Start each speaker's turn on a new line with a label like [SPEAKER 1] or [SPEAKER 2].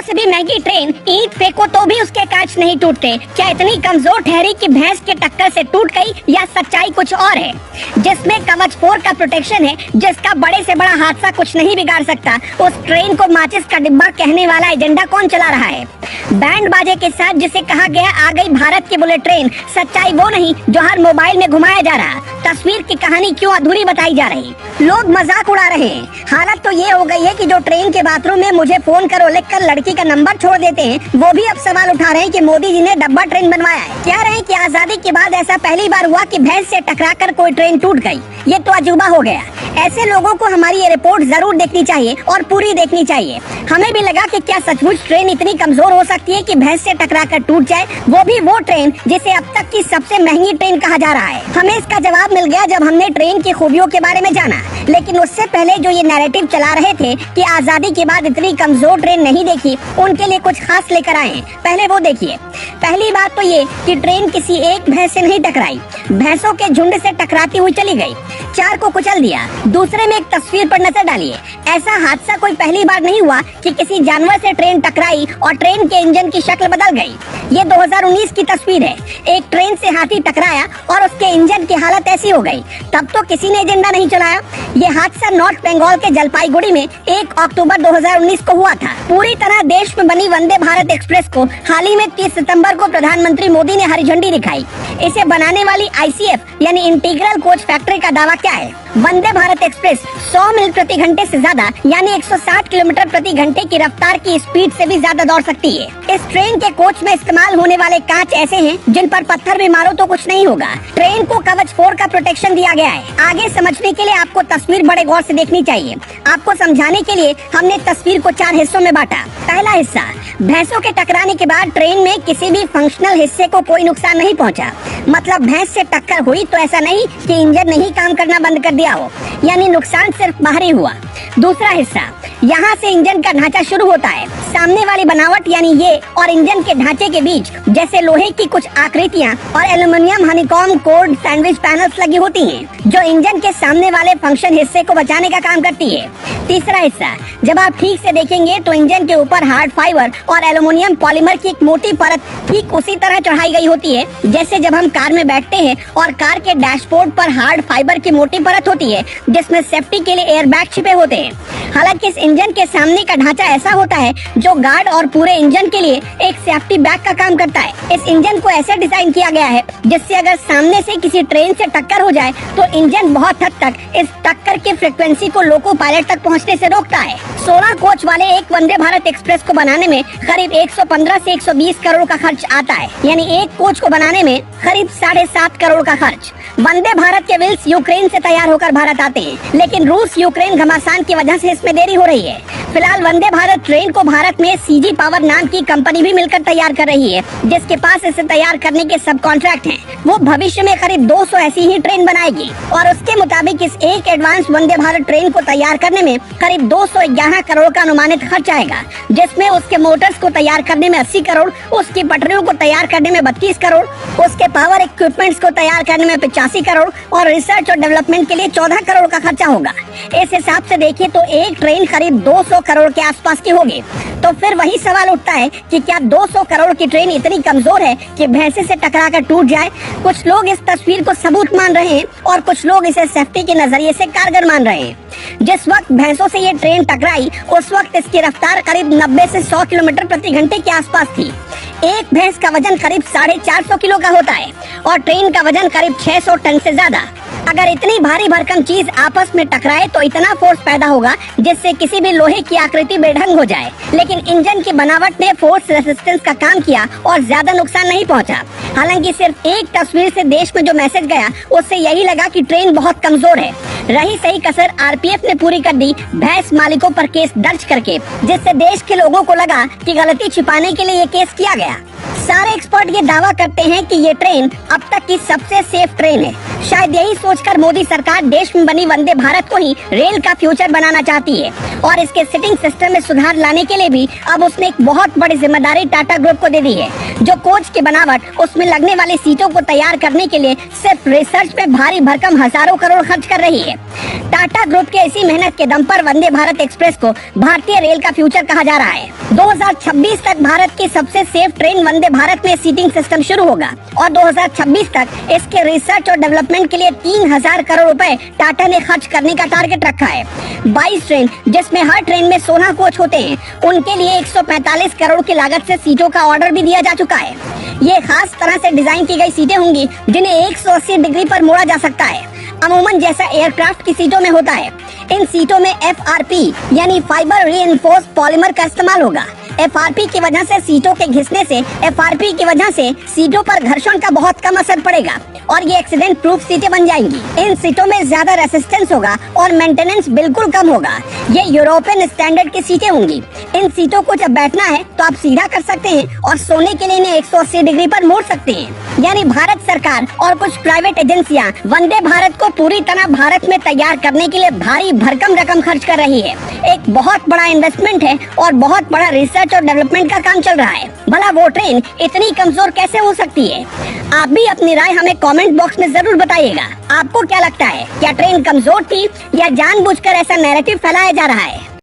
[SPEAKER 1] से भी महंगी ट्रेन ईंट फेंको तो भी उसके कांच नहीं टूटते। क्या इतनी कमजोर ठहरी कि भैंस के टक्कर से टूट गई, या सच्चाई कुछ और है? जिसमें कवच 4 का प्रोटेक्शन है, जिसका बड़े से बड़ा हादसा कुछ नहीं बिगाड़ सकता, उस ट्रेन को माचिस का डिब्बा कहने वाला एजेंडा कौन चला रहा है? बैंड बाजे के साथ जिसे कहा गया आ गई भारत की बुलेट ट्रेन, सच्चाई वो नहीं जो हर मोबाइल में घुमाया जा रहा। तस्वीर की कहानी क्यों अधूरी बताई जा रही? लोग मजाक उड़ा रहे हैं। हालत तो ये हो गई है कि जो ट्रेन के बाथरूम में मुझे फोन करो लिखकर लड़की का नंबर छोड़ देते हैं, वो भी अब सवाल उठा रहे हैं कि मोदी जी ने डब्बा ट्रेन बनवाया है। कह रहे हैं कि आजादी के बाद ऐसा पहली बार हुआ कि भैंस से टकराकर कोई ट्रेन टूट गई। ये तो अजूबा हो गया। ऐसे लोगों को हमारी ये रिपोर्ट जरूर देखनी चाहिए और पूरी देखनी चाहिए। हमें भी लगा कि क्या सचमुच ट्रेन इतनी कमजोर हो सकती है कि भैंस से टकराकर टूट जाए, वो भी वो ट्रेन जिसे अब तक की सबसे महंगी ट्रेन कहा जा रहा है। हमें इसका जवाब मिल गया जब हमने ट्रेन की खूबियों के बारे में जाना। लेकिन उससे पहले जो ये नैरेटिव चला रहे थे कि आजादी के बाद इतनी कमजोर ट्रेन नहीं देखी, उनके लिए कुछ खास लेकर आए। पहले वो देखिए। पहली बात तो ये कि ट्रेन किसी एक भैंस से नहीं टकराई, भैंसों के झुंड से टकराती हुई चली गई, 4 को कुचल दिया। दूसरे में एक तस्वीर पर नजर डालिए। ऐसा हादसा कोई पहली बार नहीं हुआ कि किसी जानवर से ट्रेन टकराई और ट्रेन के इंजन की शक्ल बदल गई। ये 2019 की तस्वीर है। एक ट्रेन से हाथी टकराया और उसके इंजन की हालत ऐसी हो गई। तब तो किसी ने एजेंडा नहीं चलाया। ये हादसा नॉर्थ बंगाल के जलपाईगुड़ी में 1 अक्टूबर 2019 को हुआ था। पूरी तरह देश में बनी वंदे भारत एक्सप्रेस को हाल ही में 30 सितंबर को प्रधानमंत्री मोदी ने हरी झंडी दिखाई। इसे बनाने वाली ICF यानी इंटीग्रल कोच फैक्ट्री का दावा क्या है? वंदे भारत एक्सप्रेस 100 मील प्रति घंटे से ज्यादा यानी 160 किलोमीटर प्रति घंटे की रफ्तार की स्पीड से भी ज्यादा दौड़ सकती है। इस ट्रेन के कोच में इस्तेमाल होने वाले कांच ऐसे हैं जिन पर पत्थर भी मारो तो कुछ नहीं होगा। ट्रेन को कवच 4 का प्रोटेक्शन दिया गया है। आगे समझने के लिए आपको तस्वीर बड़े गौर से देखनी चाहिए। आपको समझाने के लिए हमने तस्वीर को 4 हिस्सों में बांटा। पहला हिस्सा, भैंसों के टकराने के बाद ट्रेन में किसी भी फंक्शनल हिस्से को कोई नुकसान नहीं पहुंचा। मतलब भैंस से टक्कर हुई तो ऐसा नहीं कि इंजन नहीं काम करना बंद कर दिया हो, यानी नुकसान सिर्फ बाहरी हुआ। दूसरा हिस्सा, यहाँ से इंजन का ढांचा शुरू होता है। सामने वाली बनावट यानी ये और इंजन के ढांचे के बीच जैसे लोहे की कुछ आकृतियाँ और aluminium honeycomb code sandwich panels लगी होती हैं, जो इंजन के सामने वाले फंक्शन हिस्से को बचाने का काम करती है। तीसरा हिस्सा, जब आप ठीक से देखेंगे तो इंजन के ऊपर हार्ड फाइबर और एल्यूमिनियम पॉलीमर की एक मोटी परत ठीक उसी तरह चढ़ाई गई होती है जैसे जब हम कार में बैठते हैं और कार के डैशबोर्ड पर हार्ड फाइबर की मोटी परत होती है जिसमें सेफ्टी के लिए एयरबैग छिपे होते हैं। हालांकि इस इंजन के सामने का ढांचा ऐसा होता है जो गार्ड और पूरे इंजन के लिए एक सेफ्टी बैग का काम करता है। इस इंजन को ऐसे डिजाइन किया गया है जिससे अगर सामने से किसी ट्रेन से टक्कर हो जाए तो इंजन बहुत हद तक इस टक्कर की फ्रिक्वेंसी को लोको पायलट तक पहुंचने से रोकता है। 16 कोच वाले एक वंदे भारत एक्सप्रेस को बनाने में करीब 115 से 120 करोड़ का खर्च आता है, यानी एक कोच को बनाने में करीब 7.5 करोड़ का खर्च। वंदे भारत के व्हील्स यूक्रेन से तैयार होकर भारत आते हैं, लेकिन रूस यूक्रेन घमासान की वजह से इसमें देरी हो रही है। फिलहाल वंदे भारत ट्रेन को भारत में CG पावर नाम की कंपनी भी मिलकर तैयार कर रही है, जिसके पास इसे तैयार करने के सब कॉन्ट्रैक्ट हैं। वो भविष्य में करीब 200 ऐसी ही ट्रेन बनाएगी और उसके मुताबिक इस एक एडवांस वंदे भारत ट्रेन को तैयार करने में करीब 211 करोड़ का अनुमानित खर्च आएगा, जिसमें उसके मोटर्स को तैयार करने में 80 करोड़, उसकी पटरियों को तैयार करने में 32 करोड़, उसके पावर इक्विपमेंट्स को तैयार करने में 85 करोड़ और रिसर्च और डेवलपमेंट के लिए 14 करोड़ का खर्चा होगा। इस हिसाब से देखिए तो एक ट्रेन करीब 200 करोड़ के आसपास की होगी। तो फिर वही सवाल उठता है कि क्या 200 करोड़ की ट्रेन इतनी कमजोर है कि भैंसे से टकराकर टूट जाए? कुछ लोग इस तस्वीर को सबूत मान रहे हैं और कुछ लोग इसे सेफ्टी के नजरिए से कारगर मान रहे हैं। जिस वक्त भैंसों से ये ट्रेन टकराई उस वक्त इसकी रफ्तार करीब 90 से 100 किलोमीटर प्रति घंटे के आसपास थी। एक भैंस का वजन करीब 450 किलो का होता है और ट्रेन का वजन करीब 600 टन से ज्यादा। अगर इतनी भारी भरकम चीज आपस में टकराए तो इतना फोर्स पैदा होगा जिससे किसी भी लोहे की आकृति बेढंग हो जाए, लेकिन इंजन की बनावट ने फोर्स रेजिस्टेंस का काम किया और ज्यादा नुकसान नहीं पहुंचा। हालांकि सिर्फ एक तस्वीर से देश में जो मैसेज गया उससे यही लगा कि ट्रेन बहुत कमजोर है। रही सही कसर RPF ने पूरी कर दी भैंस मालिकों पर केस दर्ज करके, जिससे देश के लोगों को लगा कि गलती छिपाने के लिए ये केस किया गया। सारे एक्सपर्ट ये दावा करते हैं कि ये ट्रेन अब तक की सबसे सेफ ट्रेन है। शायद यही सोचकर मोदी सरकार देश में बनी वंदे भारत को ही रेल का फ्यूचर बनाना चाहती है और इसके सिटिंग सिस्टम में सुधार लाने के लिए भी अब उसने एक बहुत बड़ी जिम्मेदारी टाटा ग्रुप को दे दी है, जो कोच की बनावट उसमें लगने वाली सीटों को तैयार करने के लिए सिर्फ रिसर्च में भारी भरकम हजारों करोड़ खर्च कर रही है। टाटा ग्रुप के इसी मेहनत के दम पर वंदे भारत एक्सप्रेस को भारतीय रेल का फ्यूचर कहा जा रहा है। 2026 तक भारत की सबसे सेफ ट्रेन वंदे भारत में सीटिंग सिस्टम शुरू होगा और 2026 तक इसके रिसर्च और डेवलपमेंट के लिए 3000 करोड़ रुपए टाटा ने खर्च करने का टारगेट रखा है। 22 ट्रेन, जिसमें हर ट्रेन में 16 कोच होते हैं, उनके लिए 145 करोड़ की लागत से सीटों का ऑर्डर भी दिया जा चुका है। ये खास तरह से डिजाइन की गई सीटें होंगी जिन्हें 180 डिग्री पर मोड़ा जा सकता है, अमूमन जैसा एयरक्राफ्ट की सीटों में होता है। इन सीटों में FRP यानी फाइबर रीइंफोर्स पॉलीमर का इस्तेमाल होगा। FRP की वजह से सीटों के घिसने से FRP की वजह से सीटों पर घर्षण का बहुत कम असर पड़ेगा और ये एक्सीडेंट प्रूफ सीटें बन जाएंगी। इन सीटों में ज्यादा रेसिस्टेंस होगा और मेंटेनेंस बिल्कुल कम होगा। ये यूरोपियन स्टैंडर्ड की सीटें होंगी। इन सीटों को जब बैठना है तो आप सीधा कर सकते हैं और सोने के लिए इन्हें 180 डिग्री पर मोड़ सकते हैं। यानी भारत सरकार और कुछ प्राइवेट एजेंसियां वंदे भारत को पूरी तरह भारत में तैयार करने के लिए भारी भरकम रकम खर्च कर रही है। एक बहुत बड़ा इन्वेस्टमेंट है और बहुत बड़ा रिसर्च और डेवलपमेंट का काम चल रहा है। भला वो ट्रेन इतनी कमजोर कैसे हो सकती है? आप भी अपनी राय हमें कमेंट बॉक्स में जरूर बताइएगा। आपको क्या लगता है, क्या ट्रेन कमजोर थी या जानबूझकर ऐसा नैरेटिव फैलाया जा रहा है?